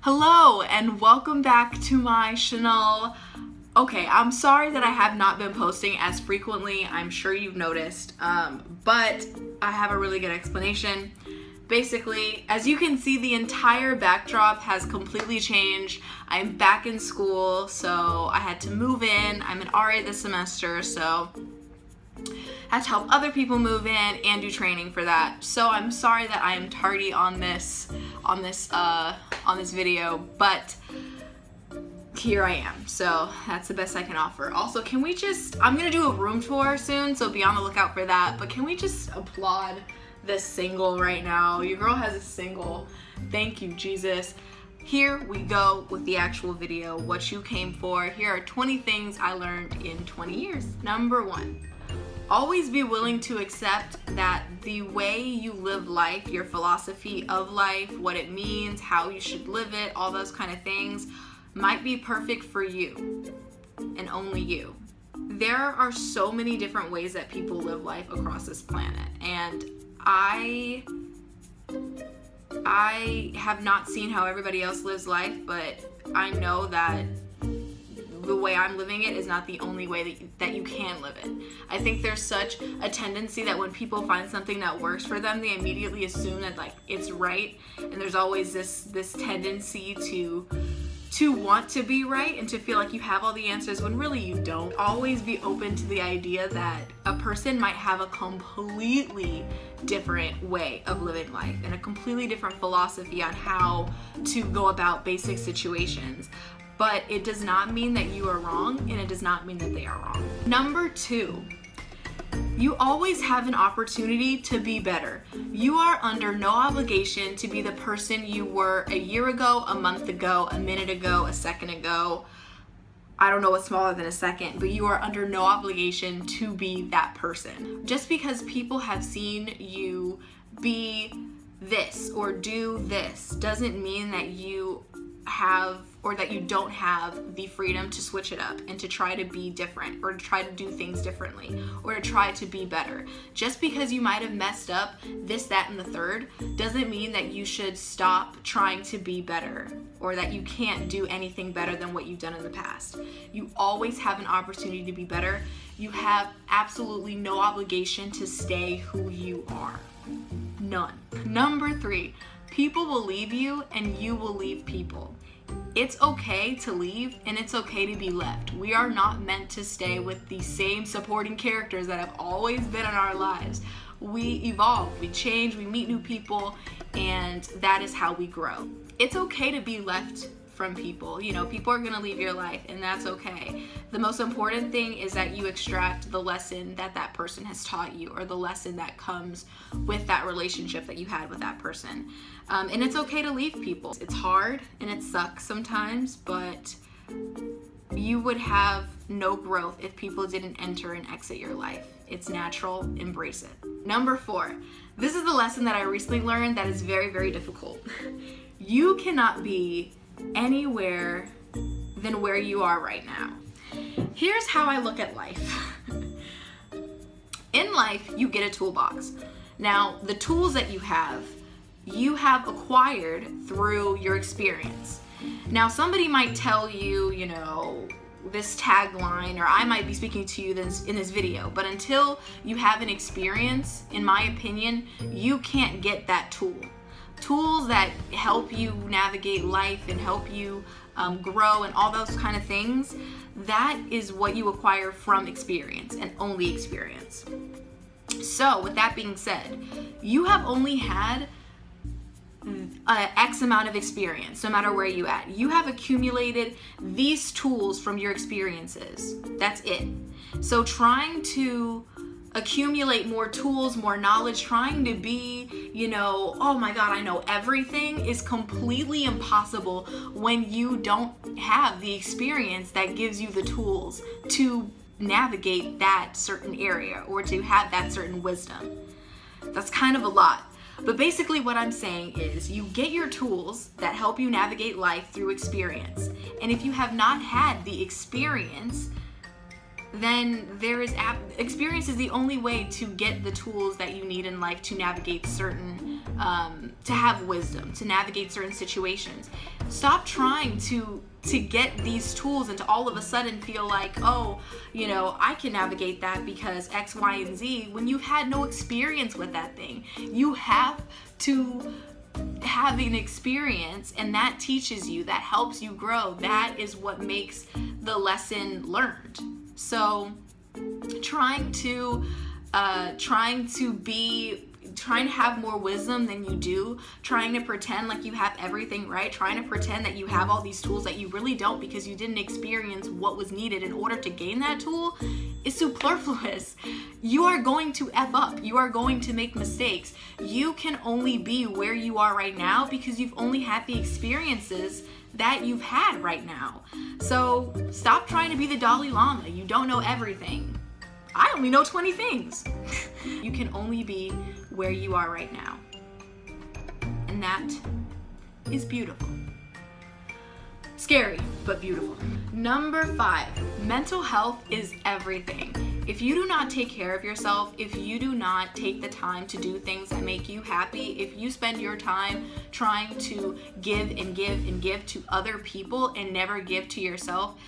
Hello and welcome back to my channel. Okay, I'm sorry that I have not been posting as frequently. I'm sure you've noticed, but I have a really good explanation. Basically, as you can see, the entire backdrop has completely changed. I'm back in school, so I had to move in. I'm an RA this semester, so I had to help other people move in and do training for that. So I'm sorry that I am tardy on this video, but here I am. So that's the best I can offer. Also, I'm gonna do a room tour soon, so be on the lookout for that. But can we just applaud this single right now? Your girl has a single. Thank you, Jesus. Here we go with the actual video, what you came for. Here are 20 things I learned in 20 years. Number 1. Always be willing to accept that the way you live life, your philosophy of life, what it means, how you should live it, all those kind of things, might be perfect for you and only you. There are so many different ways that people live life across this planet, and I have not seen how everybody else lives life, but I know that the way I'm living it is not the only way that you can live it. I think there's such a tendency that when people find something that works for them, they immediately assume that it's right, and there's always this tendency to want to be right and to feel like you have all the answers when really you don't. Always be open to the idea that a person might have a completely different way of living life and a completely different philosophy on how to go about basic situations. But it does not mean that you are wrong, and it does not mean that they are wrong. Number 2, you always have an opportunity to be better. You are under no obligation to be the person you were a year ago, a month ago, a minute ago, a second ago. I don't know what's smaller than a second, but you are under no obligation to be that person. Just because people have seen you be this or do this doesn't mean that you have or that you don't have the freedom to switch it up and to try to be different or to try to do things differently or to try to be better. Just because you might have messed up this, that, and the third doesn't mean that you should stop trying to be better or that you can't do anything better than what you've done in the past. You always have an opportunity to be better. You have absolutely no obligation to stay who you are. None. Number 3, people will leave you and you will leave people. It's okay to leave and it's okay to be left. We are not meant to stay with the same supporting characters that have always been in our lives. We evolve, we change, we meet new people, and that is how we grow. It's okay to be left from people. You know, people are gonna leave your life, and that's okay. The most important thing is that you extract the lesson that that person has taught you, or the lesson that comes with that relationship that you had with that person. And it's okay to leave people. It's hard and it sucks sometimes, but you would have no growth if people didn't enter and exit your life. It's natural, embrace it. Number 4, this is the lesson that I recently learned that is very, very difficult. You cannot be anywhere than where you are right now. Here's how I look at life. In life, you get a toolbox. Now, the tools that you have acquired through your experience. Now, somebody might tell you, you know, this tagline, or I might be speaking to you in this video, but until you have an experience, in my opinion, you can't get that tool. Tools that help you navigate life and help you grow and all those kind of things, that is what you acquire from experience and only experience. So with that being said, you have only had X amount of experience, no matter where you at. You have accumulated these tools from your experiences. That's it. So trying to accumulate more tools, more knowledge, trying to be, you know, oh my God, I know everything, is completely impossible when you don't have the experience that gives you the tools to navigate that certain area or to have that certain wisdom. That's kind of a lot. But basically what I'm saying is you get your tools that help you navigate life through experience. And if you have not had the experience, then experience is the only way to get the tools that you need in life to navigate certain to have wisdom, to navigate certain situations. Stop trying to get these tools and to all of a sudden feel like, oh, you know, I can navigate that because X, Y, and Z, when you've had no experience with that thing. You have to have an experience, and that teaches you, that helps you grow. That is what makes the lesson learned. So trying to have more wisdom than you do, trying to pretend like you have everything right, trying to pretend that you have all these tools that you really don't because you didn't experience what was needed in order to gain that tool, is superfluous. You are going to F up. You are going to make mistakes. You can only be where you are right now because you've only had the experiences that you've had right now. So stop trying to be the Dalai Lama. You don't know everything. I only know 20 things. You can only be where you are right now. And that is beautiful. Scary, but beautiful. Number 5, mental health is everything. If you do not take care of yourself, if you do not take the time to do things that make you happy, if you spend your time trying to give and give and give to other people and never give to yourself,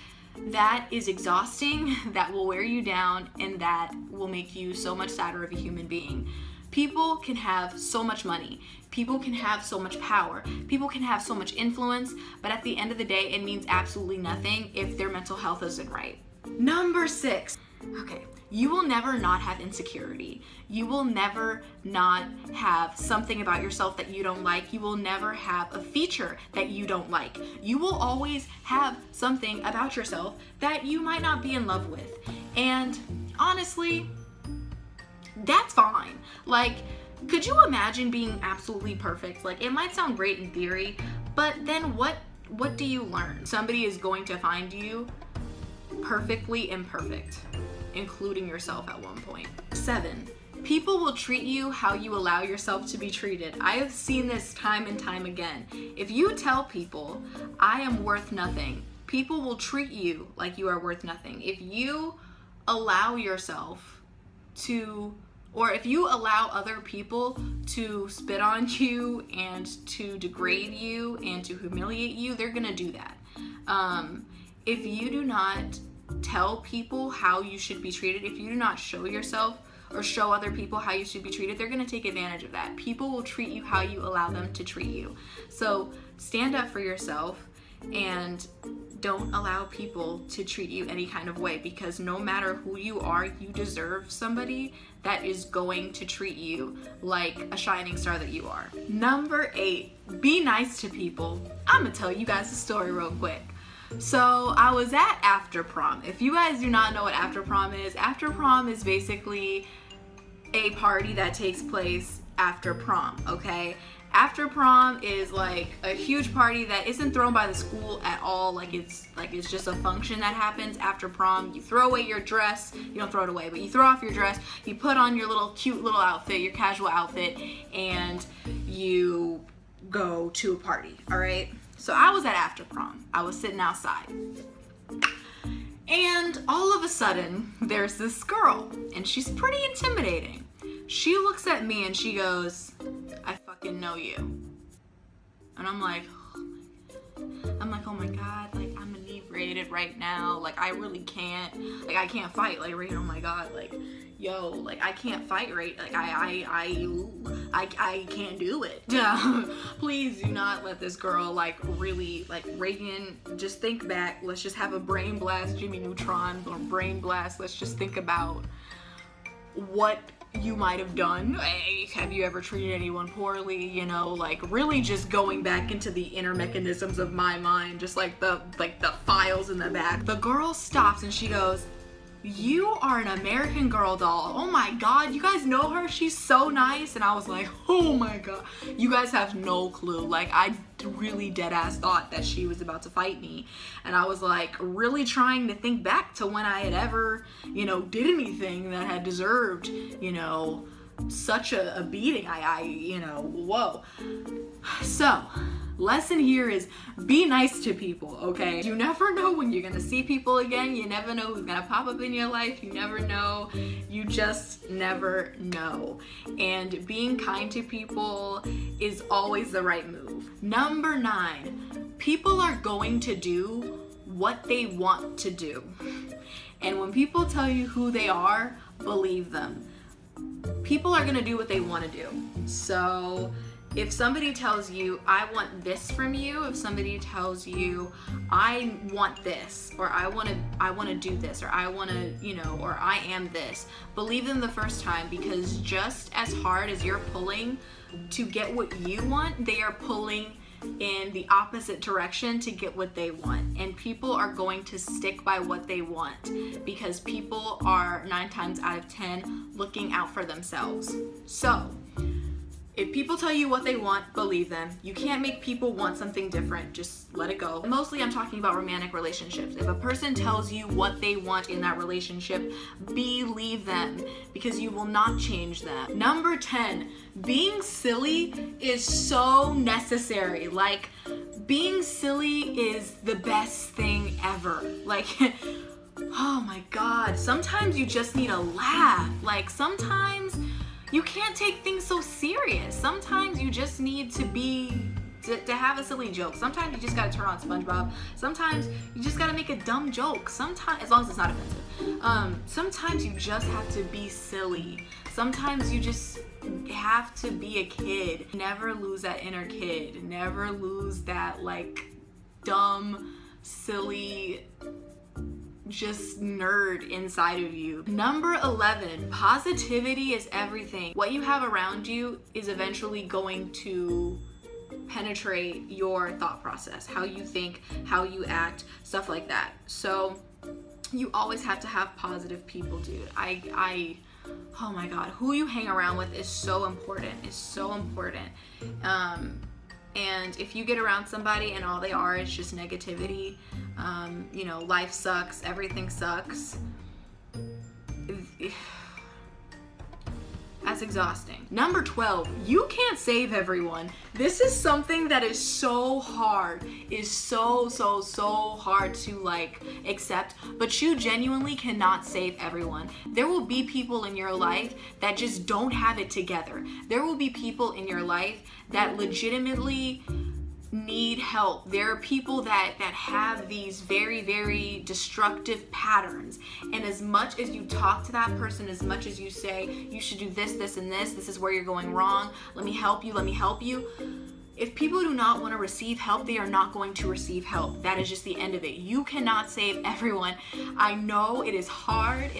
that is exhausting, that will wear you down, and that will make you so much sadder of a human being. People can have so much money. People can have so much power. People can have so much influence, but at the end of the day, it means absolutely nothing if their mental health isn't right. Number 6. Okay, you will never not have insecurity. You will never not have something about yourself that you don't like. You will never have a feature that you don't like. You will always have something about yourself that you might not be in love with. And honestly, that's fine. Like, could you imagine being absolutely perfect? Like, it might sound great in theory, but then what do you learn? Somebody is going to find you perfectly imperfect, including yourself at one point. 7, people will treat you how you allow yourself to be treated. I have seen this time and time again. If you tell people, I am worth nothing, people will treat you like you are worth nothing. If you allow yourself to, or if you allow other people to spit on you and to degrade you and to humiliate you, they're gonna do that. If you do not tell people how you should be treated, if you do not show yourself or show other people how you should be treated, they're gonna take advantage of that. People will treat you how you allow them to treat you. So stand up for yourself and don't allow people to treat you any kind of way, because no matter who you are, you deserve somebody that is going to treat you like a shining star that you are. Number 8, be nice to people. I'm gonna tell you guys a story real quick. So I was at after prom. If you guys do not know what after prom is basically a party that takes place after prom, okay? After prom is like a huge party that isn't thrown by the school at all. Like it's just a function that happens after prom. You throw away your dress. You don't throw it away, but you throw off your dress. You put on your little cute little outfit, your casual outfit, and you go to a party, all right? So I was at after prom. I was sitting outside. And all of a sudden, there's this girl, and she's pretty intimidating. She looks at me and she goes, I fucking know you. And I'm like, oh my God, like I'm inebriated right now. Like I really can't, like I can't fight. Like, right, oh my God, like, yo, like I can't fight, right? Like I can't do it. Please do not let this girl like really, like Reagan, just think back. Let's just have a brain blast, Jimmy Neutron, or brain blast. Let's just think about what you might have done. Have you ever treated anyone poorly? You know, like really just going back into the inner mechanisms of my mind, just like the files in the back. The girl stops and she goes, you are an American Girl doll. Oh my God, you guys know her? She's so nice. And I was like, oh my God, you guys have no clue. Like I really dead ass thought that she was about to fight me. And I was like really trying to think back to when I had ever, you know, did anything that had deserved, you know, such a beating. Whoa. So, lesson here is be nice to people, okay? You never know when you're gonna see people again. You never know who's gonna pop up in your life. You never know. You just never know. And being kind to people is always the right move. Number 9, people are going to do what they want to do. And when people tell you who they are, believe them. People are gonna do what they wanna do. So if somebody tells you, I want this from you, if somebody tells you, I want this, or I wanna do this, or I wanna, or I am this, believe them the first time, because just as hard as you're pulling to get what you want, they are pulling in the opposite direction to get what they want. And people are going to stick by what they want, because people are 9 times out of 10 looking out for themselves. So if people tell you what they want, believe them. You can't make people want something different. Just let it go. Mostly I'm talking about romantic relationships. If a person tells you what they want in that relationship, believe them, because you will not change them. Number 10, being silly is so necessary. Like, being silly is the best thing ever. Like, oh my God. Sometimes you just need a laugh. Like, sometimes you can't take things so serious. Sometimes you just need to have a silly joke. Sometimes you just gotta turn on SpongeBob. Sometimes you just gotta make a dumb joke. Sometimes, as long as it's not offensive. Sometimes you just have to be silly. Sometimes you just have to be a kid. Never lose that inner kid. Never lose that, like, dumb, silly, just nerd inside of you. Number 11, positivity is everything. What you have around you is eventually going to penetrate your thought process, how you think, how you act, stuff like that. So you always have to have positive people, dude. Oh my God, who you hang around with is so important. And if you get around somebody and all they are is just negativity, life sucks, everything sucks, that's exhausting. Number 12, you can't save everyone. This is something that is so hard, so hard to accept, but you genuinely cannot save everyone. There will be people in your life that just don't have it together. There will be people in your life that legitimately need help. There are people that have these very, very destructive patterns, and as much as you talk to that person, as much as you say, you should do this, this, and this is where you're going wrong, let me help you, if people do not want to receive help, they are not going to receive help. That is just the end of it. You cannot save everyone. I know it is hard,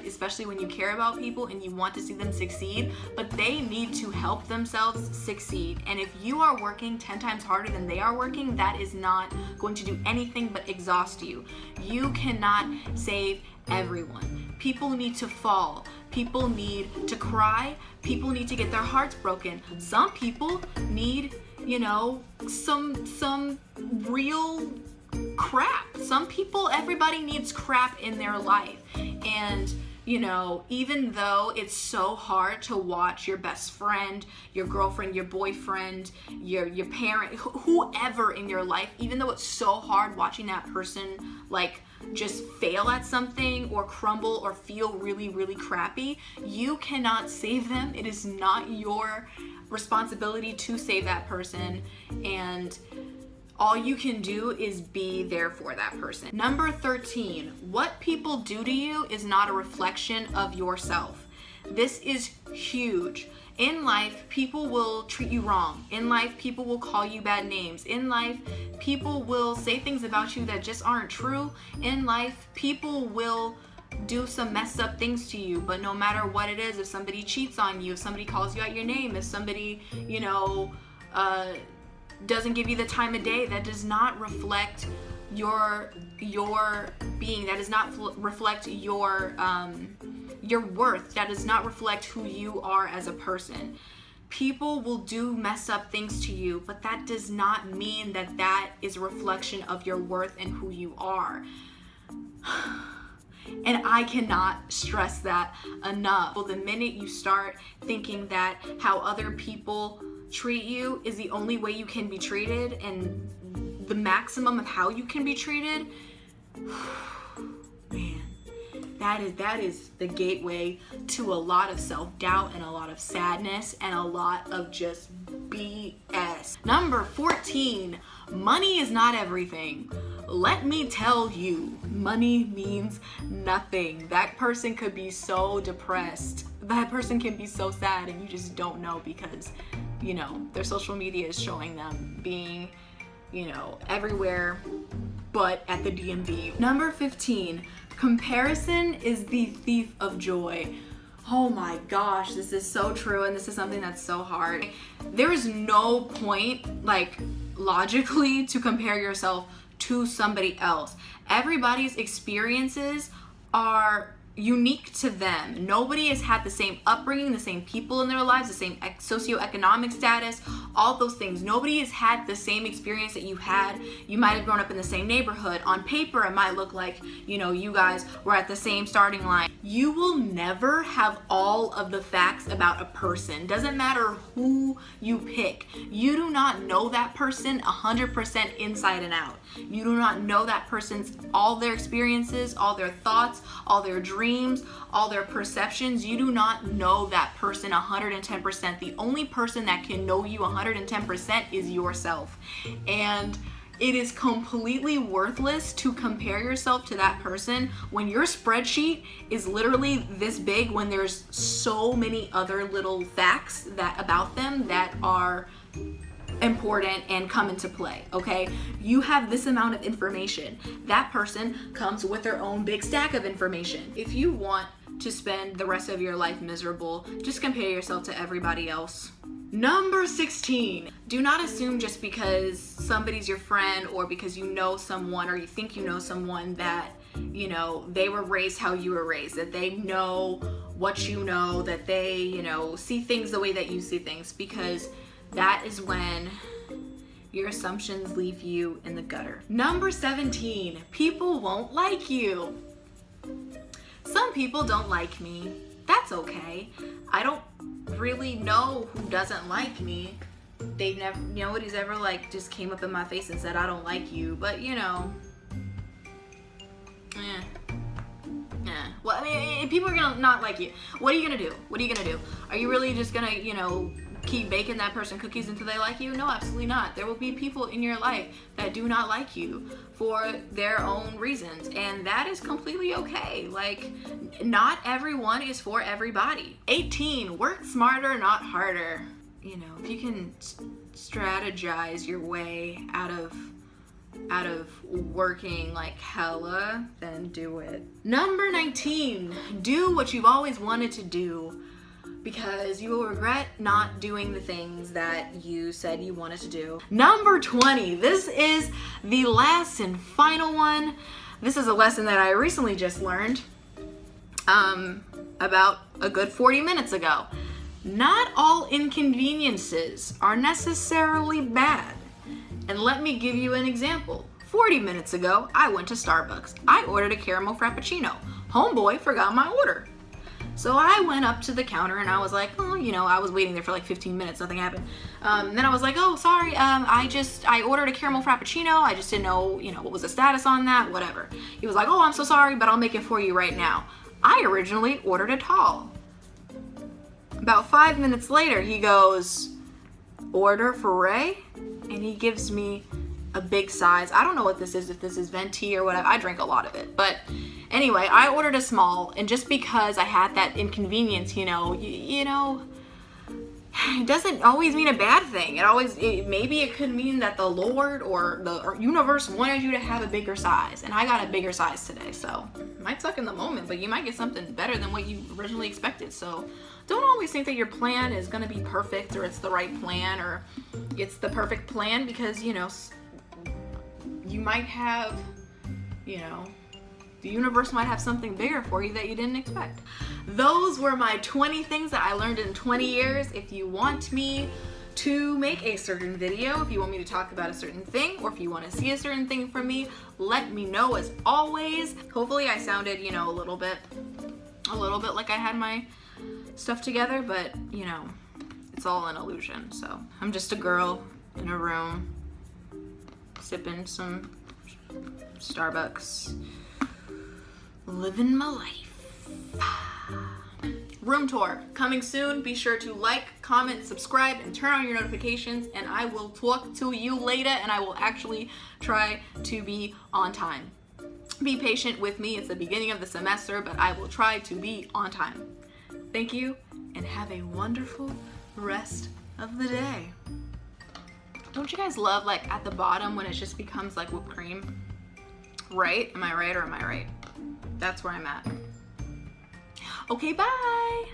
especially when you care about people and you want to see them succeed, but they need to help themselves succeed. And if you are working 10 times harder than they are working, that is not going to do anything but exhaust you. You cannot save everyone. People need to fall. People need to cry. People need to get their hearts broken. Some people need, some real crap. Everybody needs crap in their life. And, even though it's so hard to watch your best friend, your girlfriend, your boyfriend, your parent, whoever in your life, even though it's so hard watching that person, just fail at something or crumble or feel really, really crappy, you cannot save them. It is not your responsibility to save that person, and all you can do is be there for that person. Number 13, what people do to you is not a reflection of yourself. This is huge. In life, people will treat you wrong. In life, people will call you bad names. In life, people will say things about you that just aren't true. In life, people will do some messed up things to you, but no matter what it is, if somebody cheats on you, if somebody calls you out your name, if somebody, doesn't give you the time of day, that does not reflect your being. That does not reflect your worth. That does not reflect who you are as a person. People will do mess up things to you, but that does not mean that is a reflection of your worth and who you are. And I cannot stress that enough. Well, the minute you start thinking that how other people treat you is the only way you can be treated and the maximum of how you can be treated, man, that is the gateway to a lot of self-doubt and a lot of sadness and a lot of just BS. Number 14, money is not everything. Let me tell you, money means nothing. That person could be so depressed. That person can be so sad and you just don't know because, you know, their social media is showing them being, you know, everywhere but at the DMV. Number 15, comparison is the thief of joy. Oh my gosh, this is so true, and this is something that's so hard. There is no point, like, logically to compare yourself to somebody else. Everybody's experiences are unique to them. Nobody has had the same upbringing, the same people in their lives, the same socioeconomic status, all those things. Nobody has had the same experience that you had. You might have grown up in the same neighborhood. On paper, it might look like, you know, you guys were at the same starting line. You will never have all of the facts about a person. Doesn't matter who you pick. You do not know that person 100% inside and out. You do not know that person's all their experiences, all their thoughts, all their dreams, all their perceptions. You do not know that person 110%. The only person that can know you 110% is yourself. And it is completely worthless to compare yourself to that person when your spreadsheet is literally this big, when there's so many other little facts that about them that are important and come into play. Okay, you have this amount of information. That person comes with their own big stack of information. If you want to spend the rest of your life miserable, just compare yourself to everybody else. Number 16, do not assume just because somebody's your friend or because you know someone or you think you know someone that, you know, they were raised how you were raised, that they know what you know, that they, you know, see things the way that you see things, because that is when your assumptions leave you in the gutter. Number 17, people won't like you. Some people don't like me. That's okay. I don't really know who doesn't like me. They've never, nobody's ever like just came up in my face and said I don't like you, but you know, well, I mean, people are gonna not like you. What are you gonna do? What are you gonna do? Are you really just gonna, you know, keep baking that person cookies until they like you? No, absolutely not. There will be people in your life that do not like you for their own reasons, and that is completely okay. Like, not everyone is for everybody. 18, work smarter, not harder. You know, if you can strategize your way out of working like hella, then do it. Number 19, do what you've always wanted to do, because you will regret not doing the things that you said you wanted to do. Number 20, this is the last and final one. This is a lesson that I recently just learned about a good 40 minutes ago. Not all inconveniences are necessarily bad. And let me give you an example. 40 minutes ago, I went to Starbucks. I ordered a caramel frappuccino. Homeboy forgot my order. So I went up to the counter and I was like, oh, you know, I was waiting there for like 15 minutes, nothing happened. Then I was like, oh, sorry, I ordered a caramel frappuccino. I just didn't know, you know, what was the status on that, whatever. He was like, oh, I'm so sorry, but I'll make it for you right now. I originally ordered a tall. About 5 minutes later, he goes, order for Ray? And he gives me a big size. I don't know what this is, if this is venti or whatever. I drink a lot of it, but anyway, I ordered a small, and just because I had that inconvenience, you know, it doesn't always mean a bad thing. Maybe it could mean that the Lord or the universe wanted you to have a bigger size, and I got a bigger size today. So it might suck in the moment, but you might get something better than what you originally expected. So don't always think that your plan is going to be perfect, or it's the right plan, or it's the perfect plan, because, you know, you might have, you know, the universe might have something bigger for you that you didn't expect. Those were my 20 things that I learned in 20 years. If you want me to make a certain video. If you want me to talk about a certain thing, or if you want to see a certain thing from me, let me know as always. Hopefully I sounded, you know, a little bit like I had my stuff together, but you know, it's all an illusion. So I'm just a girl in a room sipping some Starbucks, living my life. Room tour coming soon. Be sure to like, comment, subscribe, and turn on your notifications, and I will talk to you later, and I will actually try to be on time. Be patient with me. It's the beginning of the semester, but I will try to be on time. Thank you, and have a wonderful rest of the day. Don't you guys love, like, at the bottom when it just becomes like whipped cream? Right? Am I right or am I right? That's where I'm at. Okay, bye!